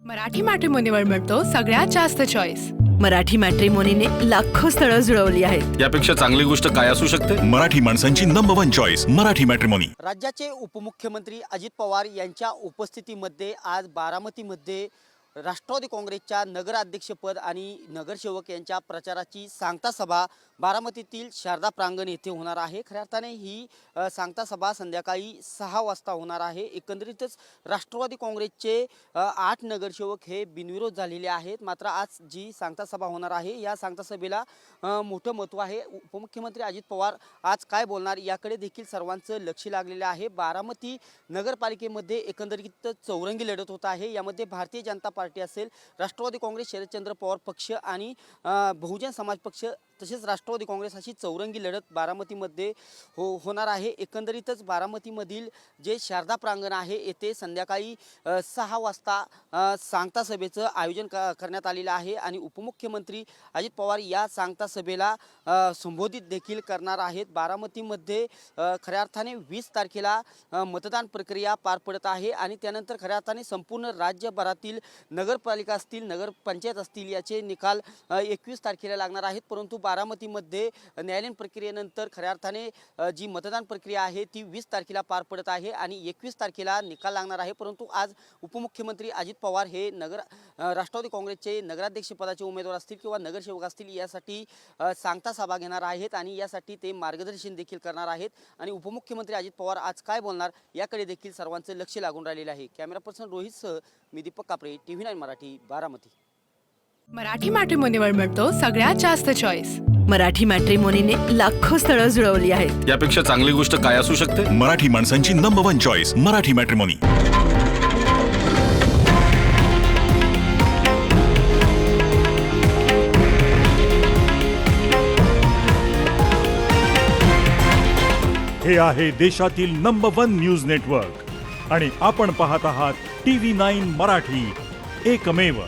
मराठी मॅट्रिमोनीवर मिळतो सगळ्यात जास्त चॉईस। मराठी मॅट्रिमोनीने लाखो स्थळं जुळवली आहेत। यापेक्षा चांगली गोष्ट काय असू शकते? मराठी माणसांची नंबर 1 चॉईस मराठी मॅट्रिमोनी। राज्याचे उपमुख्यमंत्री अजित पवार यांच्या उपस्थितीमध्ये आज बारामतीमध्ये राष्ट्रवादी काँग्रेसच्या नगराध्यक्षपद आणि नगरसेवक यांच्या प्रचाराची सांगता सभा बारामतीतील शारदा प्रांगण येथे होणार आहे। खऱ्या अर्थाने ही सांगता सभा संध्याकाळी 6 वाजता होणार आहे। एकंदरीतच राष्ट्रवादी काँग्रेसचे 8 नगरसेवक हे बिनविरोध झालेले आहेत। मात्र आज जी सांगता सभा होणार आहे या सांगता सभेला मोठं महत्त्व आहे। उपमुख्यमंत्री अजित पवार आज काय बोलणार याकडे देखील सर्वांचं लक्ष लागलेलं आहे। बारामती नगरपालिकेमध्ये एकंदरीत चौरंगी लढत होत आहे। यामध्ये भारतीय जनता पार्टी असेल, राष्ट्रवादी काँग्रेस, शरदचंद्र पवार पक्ष आणि बहुजन समाज पक्ष तसेच राष्ट्रवादी काँग्रेस अशी चौरंगी लढत बारामतीमध्ये होणार आहे। एकंदरीतच बारामतीमधील जे शारदा प्रांगण आहे येथे संध्याकाळी 6 वाजता सांगता सभेचं आयोजन करण्यात आलेलं आहे आणि उपमुख्यमंत्री अजित पवार या सांगता सभेला संबोधित देखील करणार आहेत। बारामतीमध्ये खऱ्या अर्थाने 20 तारखेला मतदान प्रक्रिया पार पडत आहे आणि त्यानंतर खऱ्या अर्थाने संपूर्ण राज्यभरातील नगरपालिका असतील, नगरपंचायत असतील याचे निकाल 21 तारखेला लागणार आहेत। परंतु बारामतीमध्ये न्यायालयीन प्रक्रियेनंतर खऱ्या अर्थाने जी मतदान प्रक्रिया आहे ती 20 तारखेला पार पडत आहे आणि 21 तारखेला निकाल लागणार आहे। परंतु आज उपमुख्यमंत्री अजित पवार हे राष्ट्रवादी काँग्रेसचे नगराध्यक्षपदाचे उमेदवार असतील किंवा नगरसेवक असतील यासाठी सांगता सभा घेणार आहेत आणि यासाठी ते मार्गदर्शन देखील करणार आहेत आणि उपमुख्यमंत्री अजित पवार आज काय बोलणार याकडे देखील सर्वांचं लक्ष लागून राहिलेलं आहे। कॅमेरा पर्सन रोहितसह मी दीपक कापरे, TV9 मराठी, बारामती। मराठी मॅट्रिमोनीवर मिळतो सगळ्यात जास्त चॉईस। मराठी मॅट्रिमोनीने लाखो स्थळं जुळवली आहेत। यापेक्षा चांगली गोष्ट काय असू शकते? मराठी माणसांची नंबर 1 चॉईस मराठी मॅट्रिमोनी। हे आहे देशातील नंबर 1 न्यूज नेटवर्क आणि आपण पाहत आहात TV9 मराठी, एकमेव।